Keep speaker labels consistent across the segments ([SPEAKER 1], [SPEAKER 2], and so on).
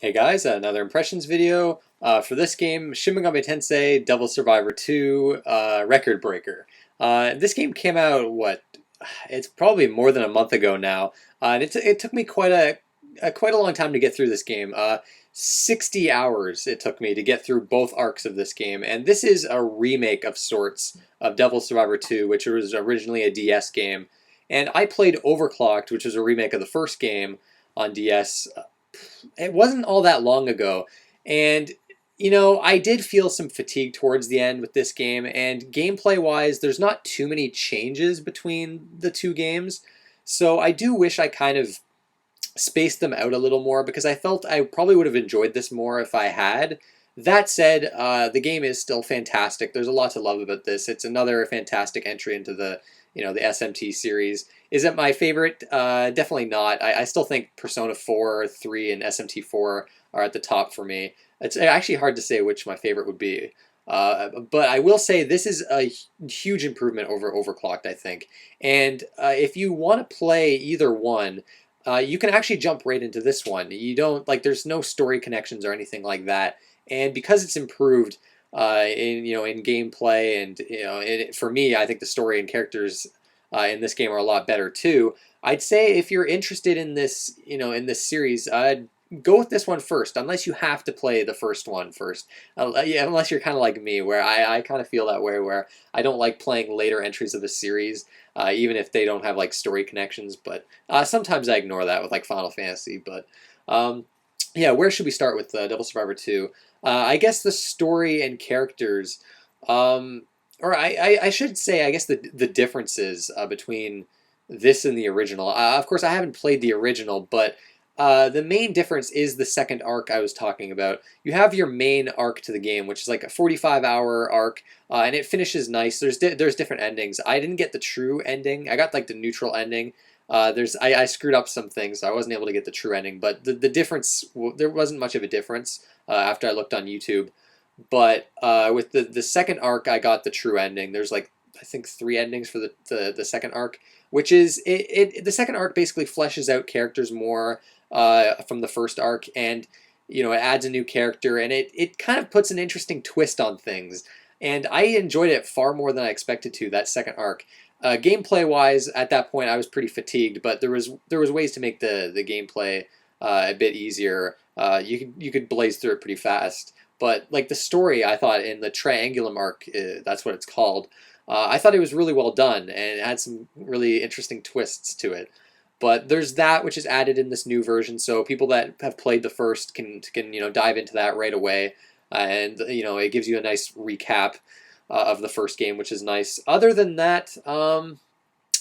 [SPEAKER 1] Hey guys, another impressions video for this game, Shin Megami Tensei Devil Survivor 2 Record Breaker. This game came out, it's probably more than a month ago now, and it took me quite a long time to get through this game. 60 hours it took me to get through both arcs of this game, and this is a remake of sorts of Devil Survivor 2, which was originally a DS game. And I played Overclocked, which was a remake of the first game on DS. It wasn't all that long ago, and I did feel some fatigue towards the end with this game, and gameplay wise there's not too many changes between the two games, so I do wish I kind of spaced them out a little more, because I felt I probably would have enjoyed this more if I had. That said, the game is still fantastic. There's a lot to love about this. It's another fantastic entry into the SMT series. Is it my favorite? Definitely not. I still think Persona 4, 3, and SMT 4 are at the top for me. It's actually hard to say which my favorite would be. But I will say this is a huge improvement over Overclocked, I think. And if you want to play either one, you can actually jump right into this one. You don't there's no story connections or anything like that. And because it's improved in gameplay, and for me, I think the story and characters in this game are a lot better too. I'd say if you're interested in this, in this series, go with this one first, unless you have to play the first one first. Yeah, unless you're kind of like me, where I kind of feel that way, where I don't like playing later entries of a series, even if they don't have story connections. But sometimes I ignore that with Final Fantasy. But yeah, where should we start with Devil Survivor 2? I guess the story and characters, or I should say, I guess the differences between this and the original. Of course, I haven't played the original, but the main difference is the second arc I was talking about. You have your main arc to the game, which is like a 45-hour arc, and it finishes nice. There's different endings. I didn't get the true ending. I got the neutral ending. I screwed up some things, so I wasn't able to get the true ending. But the difference, there wasn't much of a difference after I looked on YouTube. But with the second arc, I got the true ending. There's I think 3 endings for the second arc, which is the second arc basically fleshes out characters more from the first arc, and it adds a new character, and it kind of puts an interesting twist on things. And I enjoyed it far more than I expected to, that second arc. Gameplay wise, at that point I was pretty fatigued, but there was ways to make the gameplay a bit easier. You could blaze through it pretty fast. But the story, I thought in the Triangulum arc, that's what it's called. I thought it was really well done, and it had some really interesting twists to it. But there's that which is added in this new version, so people that have played the first can dive into that right away, and it gives you a nice recap of the first game, which is nice. Other than that,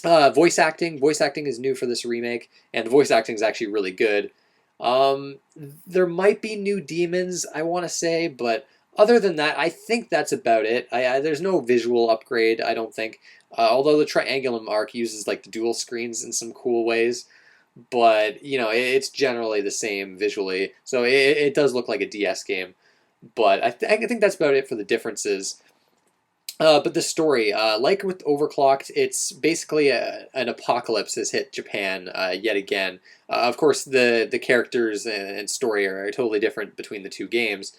[SPEAKER 1] voice acting is new for this remake, and the voice acting is actually really good. There might be new demons, I want to say, but other than that, I think that's about it. There's no visual upgrade, I don't think. Although the Triangulum arc uses the dual screens in some cool ways, but it's generally the same visually. So it does look like a DS game, but I think that's about it for the differences. But the story, like with Overclocked, it's basically an apocalypse has hit Japan yet again. Of course, the characters and story are totally different between the two games.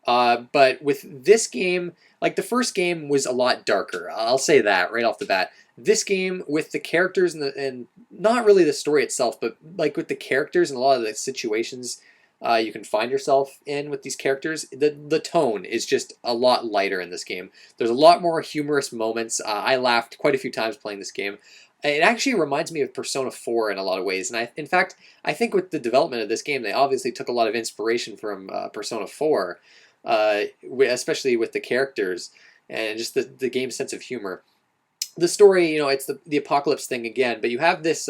[SPEAKER 1] But with this game, the first game was a lot darker. I'll say that right off the bat. This game, with the characters and not really the story itself, but with the characters and a lot of the situations you can find yourself in with these characters, the tone is just a lot lighter in this game. There's a lot more humorous moments. I laughed quite a few times playing this game. It actually reminds me of Persona 4 in a lot of ways, and in fact, I think with the development of this game, they obviously took a lot of inspiration from Persona 4, especially with the characters and just the game's sense of humor. The story, it's the apocalypse thing again, but you have this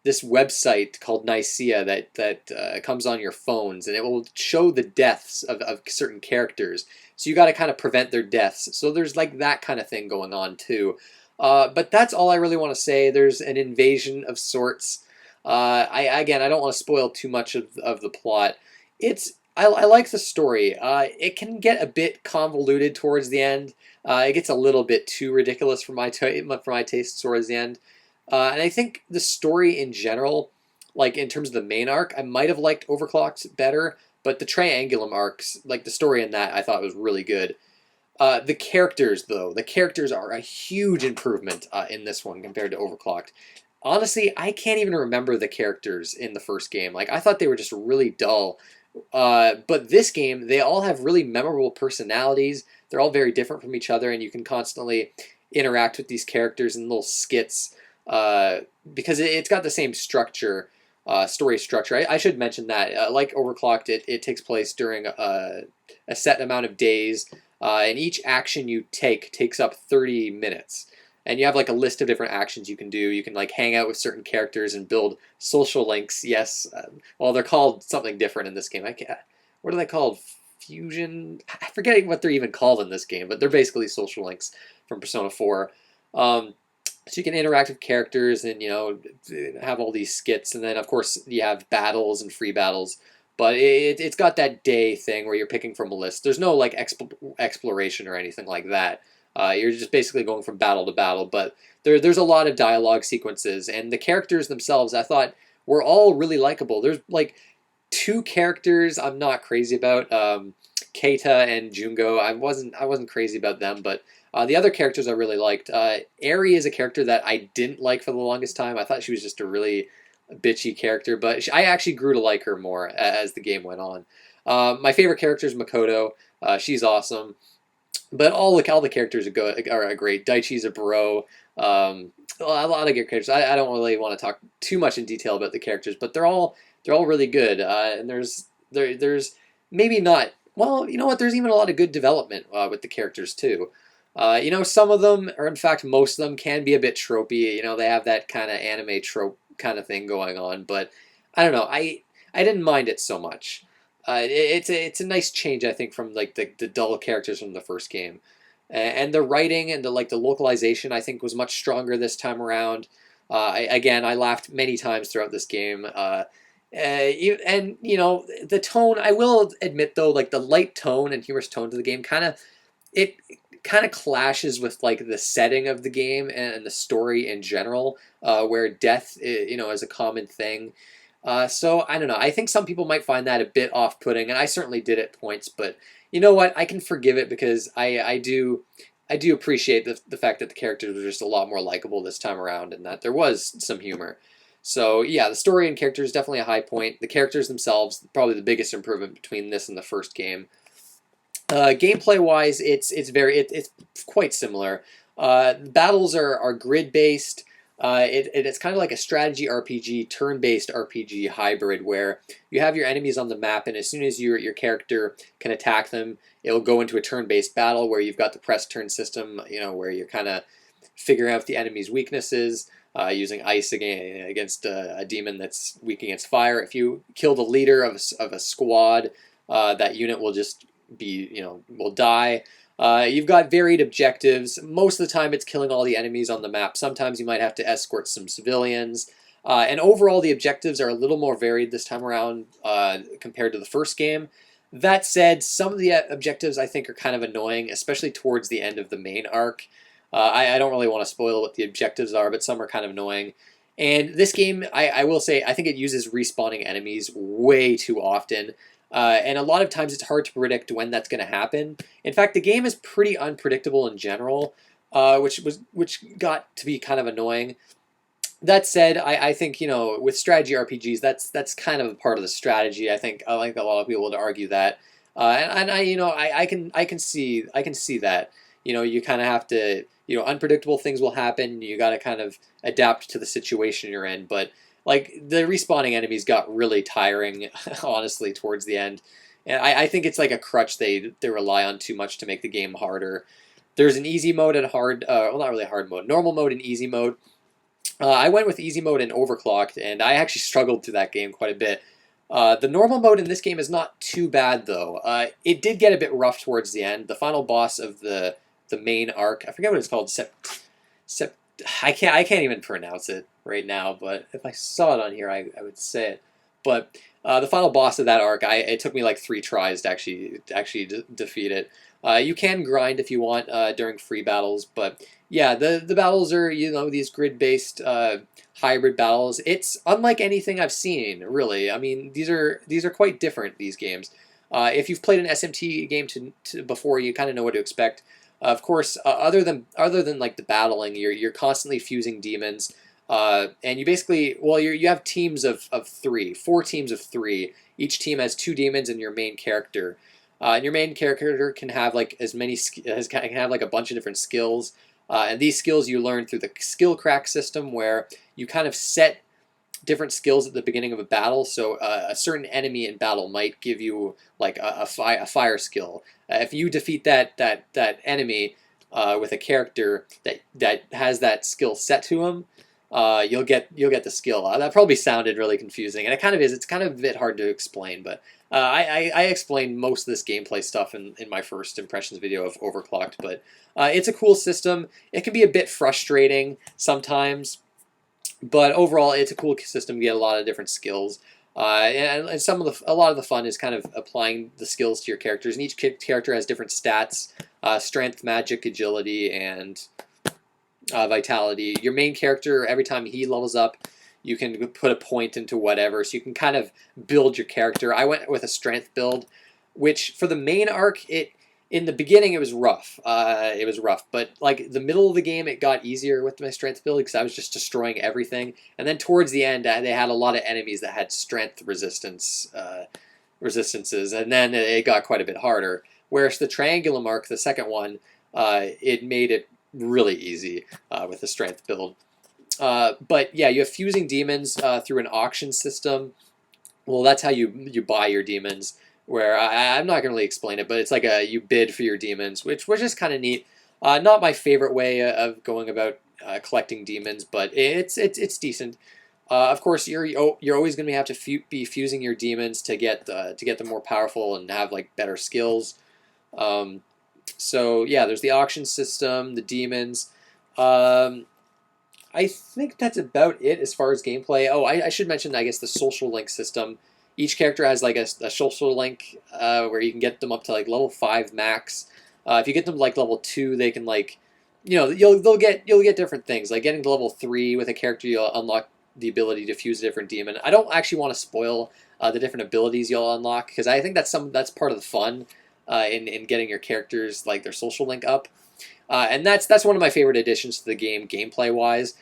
[SPEAKER 1] this website called Nicaea that comes on your phones, and it will show the deaths of certain characters. So you got to kind of prevent their deaths. So there's that kind of thing going on too. But that's all I really want to say. There's an invasion of sorts. I don't want to spoil too much of the plot. I like the story. It can get a bit convoluted towards the end. It gets a little bit too ridiculous for my taste towards the end. And I think the story in general, in terms of the main arc, I might have liked Overclocked better. but the Triangulum arcs, like the story in that, I thought was really good. The characters, though, the characters are a huge improvement in this one compared to Overclocked. Honestly, I can't even remember the characters in the first game. Like, I thought they were just really dull. But this game, they all have really memorable personalities. They're all very different from each other, and you can constantly interact with these characters in little skits because it's got the same structure, story structure. I should mention that, like Overclocked, it takes place during a set amount of days, and each action you take takes up 30 minutes. And you have like a list of different actions you can do. You can like hang out with certain characters and build social links. Yes, well, they're called something different in this game. What are they called? Fusion? I forget what they're even called in this game, but they're basically social links from Persona 4. So you can interact with characters and, have all these skits. And then, of course, you have battles and free battles. But it's got that day thing where you're picking from a list. There's no like exploration or anything like that. You're just basically going from battle to battle, but there's a lot of dialogue sequences, and the characters themselves, I thought, were all really likable. There's like two characters I'm not crazy about, Keita and Jungo. I wasn't crazy about them, but the other characters I really liked. Eri is a character that I didn't like for the longest time. I thought she was just a really bitchy character, but I actually grew to like her more as the game went on. My favorite character is Makoto. She's awesome. But all the characters are great. Daichi's a bro. A lot of good characters. I don't really want to talk too much in detail about the characters, but they're all really good. And there's maybe not. Well, you know what? There's even a lot of good development with the characters too. Some of them, or in fact most of them, can be a bit tropey. They have that kind of anime trope kind of thing going on. But I don't know. I didn't mind it so much. It's a nice change, I think, from like the dull characters from the first game, and the writing and the localization, I think, was much stronger this time around. I laughed many times throughout this game, and the tone. I will admit though, like the light tone and humorous tone to the game, it kind of clashes with like the setting of the game and the story in general, where death, is a common thing. So I don't know. I think some people might find that a bit off-putting, and I certainly did at points. But you know what? I can forgive it because I do appreciate the fact that the characters were just a lot more likable this time around, and that there was some humor. So yeah, the story and characters definitely a high point. The characters themselves probably the biggest improvement between this and the first game. Gameplay-wise, it's quite similar. Battles are grid-based. It's kind of like a strategy RPG, turn-based RPG hybrid where you have your enemies on the map, and as soon as your character can attack them, it'll go into a turn-based battle where you've got the press turn system, where you're kind of figuring out the enemy's weaknesses, using ice against a demon that's weak against fire. If you kill the leader of a squad, that unit will just will die. You've got varied objectives. Most of the time it's killing all the enemies on the map. Sometimes you might have to escort some civilians. And overall the objectives are a little more varied this time around compared to the first game. That said, some of the objectives I think are kind of annoying, especially towards the end of the main arc. I don't really want to spoil what the objectives are, but some are kind of annoying. And this game, I will say, I think it uses respawning enemies way too often. And a lot of times it's hard to predict when that's going to happen. In fact, the game is pretty unpredictable in general, which got to be kind of annoying. That said, I think with strategy RPGs, that's kind of a part of the strategy. I think a lot of people would argue that, and I can see that. You kind of have to unpredictable things will happen. You got to kind of adapt to the situation you're in, but. Like, the respawning enemies got really tiring, honestly, towards the end. And I think it's like a crutch they rely on too much to make the game harder. There's an easy mode and hard, well, not really hard mode, normal mode and easy mode. I went with easy mode and overclocked, and I actually struggled through that game quite a bit. The normal mode in this game is not too bad, though. It did get a bit rough towards the end. The final boss of the main arc, I forget what it's called, I can't even pronounce it right now, but if I saw it on here, I would say it. But the final boss of that arc, it took me like 3 tries to actually defeat it. You can grind if you want during free battles, but yeah, the battles are, you know, these grid-based hybrid battles. It's unlike anything I've seen, really. I mean, these are quite different, these games. If you've played an SMT game before, you kind of know what to expect. Of course, other than like the battling, you're constantly fusing demons, and you basically, well, you have teams of three, 4 teams of 3. Each team has 2 demons and your main character. And your main character can have like can have like a bunch of different skills, and these skills you learn through the skill crack system, where you kind of set different skills at the beginning of a battle. So a certain enemy in battle might give you like a fire skill. If you defeat that enemy with a character that has that skill set to him, you'll get the skill. That probably sounded really confusing, and it kind of is. It's kind of a bit hard to explain, but I explained most of this gameplay stuff in my first impressions video of Overclocked. But it's a cool system. It can be a bit frustrating sometimes, but overall, it's a cool system. You get a lot of different skills, and a lot of the fun is kind of applying the skills to your characters. And each character has different stats: strength, magic, agility, and vitality. Your main character, every time he levels up, you can put a point into whatever, so you can kind of build your character. I went with a strength build, which for the main arc, in the beginning it was rough. But like the middle of the game, it got easier with my strength build because I was just destroying everything. And then towards the end, they had a lot of enemies that had strength resistances, and then it got quite a bit harder. Whereas the Triangulum arc, the second one, it made it really easy with the strength build. But yeah, you have fusing demons through an auction system. Well, that's how you buy your demons. Where I'm not going to really explain it, but it's like you bid for your demons, which is kind of neat. Not my favorite way of going about collecting demons, but it's decent. Of course, you're always going to have to be fusing your demons to get them more powerful and have like better skills. So yeah, there's the auction system, the demons. I think that's about it as far as gameplay. Oh, I should mention, I guess, the social link system. Each character has like a social link where you can get them up to like level 5 max. If you get them like level 2, they can like, you know, you'll get different things. Like getting to level 3 with a character, you'll unlock the ability to fuse a different demon. I don't actually want to spoil the different abilities you'll unlock, because I think that's part of the fun in getting your characters like their social link up. And that's one of my favorite additions to the game, gameplay wise.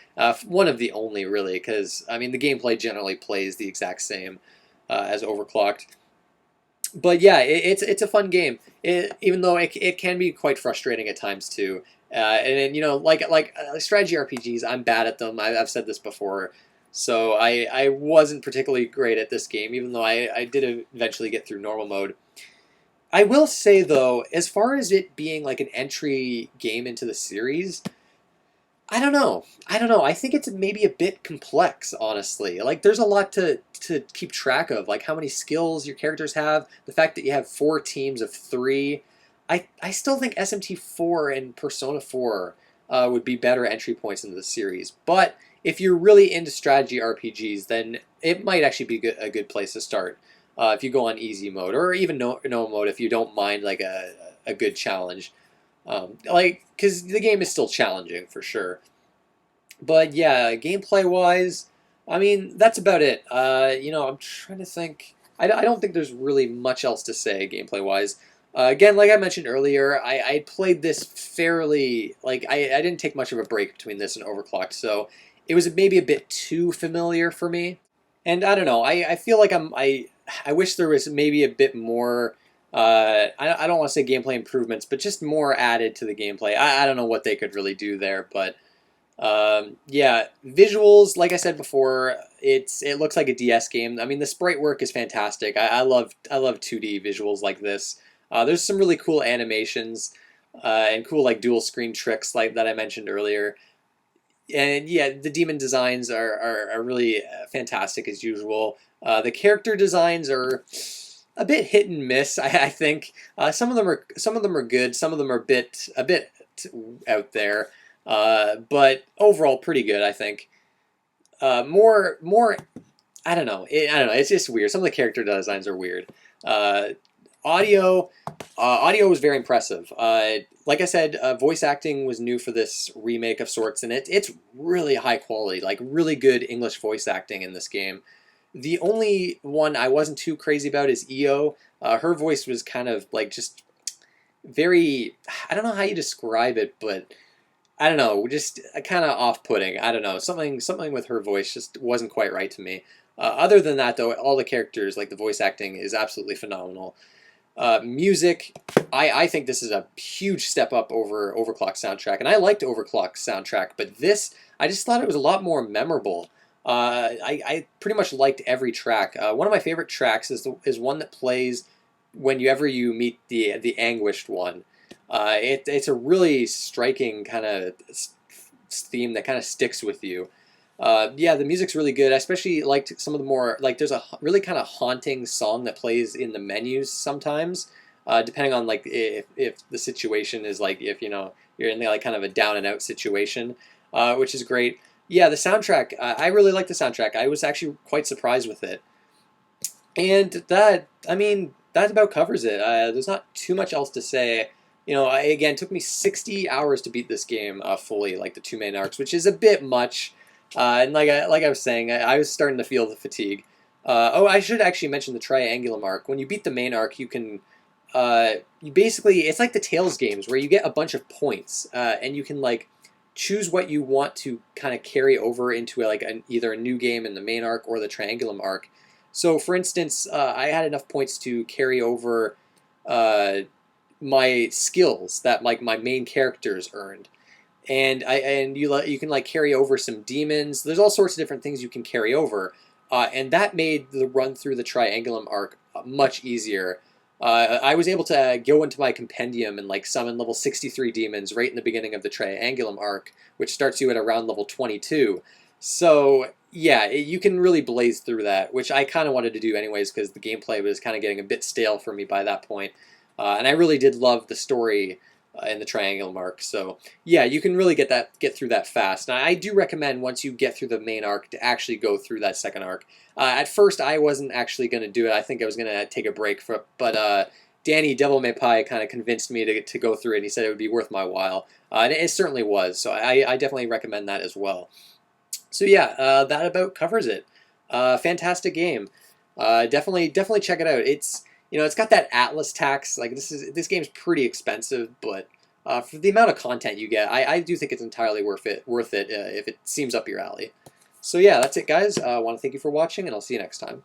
[SPEAKER 1] One of the only, really, because I mean the gameplay generally plays the exact same as Overclocked. But yeah, it's a fun game, even though it can be quite frustrating at times too. And you know, like strategy RPGs, I'm bad at them. I've said this before, so I wasn't particularly great at this game, even though I did eventually get through normal mode. I will say though, as far as it being like an entry game into the series, I don't know. I think it's maybe a bit complex, honestly. Like, there's a lot to keep track of, like how many skills your characters have, the fact that you have 4 teams of 3. I still think SMT 4 and Persona 4 would be better entry points into the series. But if you're really into strategy RPGs, then it might actually be a good place to start. If you go on easy mode, or even no mode, if you don't mind like a good challenge. Because the game is still challenging for sure. But yeah, gameplay wise, I mean, that's about it. You know, I'm trying to think. I don't think there's really much else to say gameplay wise. Again, like I mentioned earlier, I played this fairly, like, I didn't take much of a break between this and Overclocked, so it was maybe a bit too familiar for me. And I don't know, I feel like I wish there was maybe a bit more. I don't want to say gameplay improvements, but just more added to the gameplay. I don't know what they could really do there, but yeah, visuals, like I said before, it looks like a DS game. I mean, the sprite work is fantastic. I love 2D visuals like this. There's some really cool animations and cool like dual screen tricks like that I mentioned earlier. And yeah, the demon designs are really fantastic as usual. The character designs are a bit hit and miss. I think some of them are good. Some of them are a bit out there. But overall, pretty good. I think. More. I don't know. I don't know. It's just weird. Some of the character designs are weird. Audio was very impressive. Like I said, voice acting was new for this remake of sorts, and it's really high quality, like really good English voice acting in this game. The only one I wasn't too crazy about is EO. Her voice was kind of like just very, I don't know how you describe it, but I don't know, just kind of off-putting. I don't know, something with her voice just wasn't quite right to me. Other than that, though, all the characters, like the voice acting, is absolutely phenomenal. Music, I think this is a huge step up over Overclock soundtrack, and I liked Overclock soundtrack, but this, I just thought it was a lot more memorable. I pretty much liked every track. One of my favorite tracks is one that plays whenever you meet the Anguished one. It's a really striking kind of theme that kind of sticks with you. Yeah, the music's really good. I especially liked some of the more, like, there's a really kind of haunting song that plays in the menus sometimes, depending on like if the situation is like, if you know you're in like kind of a down and out situation, which is great. Yeah, the soundtrack, I really like the soundtrack. I was actually quite surprised with it. And that, I mean, that about covers it. There's not too much else to say. You know, again, it took me 60 hours to beat this game fully, like the two main arcs, which is a bit much. And like I was saying, I was starting to feel the fatigue. Oh, I should actually mention the Triangulum arc. When you beat the main arc, you can, you basically, it's like the Tales games where you get a bunch of points, and you can like choose what you want to kind of carry over into like either a new game in the main arc or the Triangulum arc. So, for instance, I had enough points to carry over my skills that like my main characters earned, and you can like carry over some demons. There's all sorts of different things you can carry over, and that made the run through the Triangulum arc much easier. I was able to go into my compendium and like summon level 63 demons right in the beginning of the Triangulum arc, which starts you at around level 22. So yeah, you can really blaze through that, which I kind of wanted to do anyways because the gameplay was kind of getting a bit stale for me by that point. And I really did love the story in the Triangle arc. So yeah, you can really get through that fast. And I do recommend once you get through the main arc to actually go through that second arc. At first, I wasn't actually going to do it. I think I was going to take a break but Danny Devil May Pie kind of convinced me to go through it, and he said it would be worth my while. And it certainly was. So I definitely recommend that as well. So yeah, that about covers it. Fantastic game. Definitely check it out. It's got that Atlas tax. Like this game's pretty expensive, but for the amount of content you get, I do think it's entirely worth it. If it seems up your alley. So yeah, that's it, guys. I want to thank you for watching, and I'll see you next time.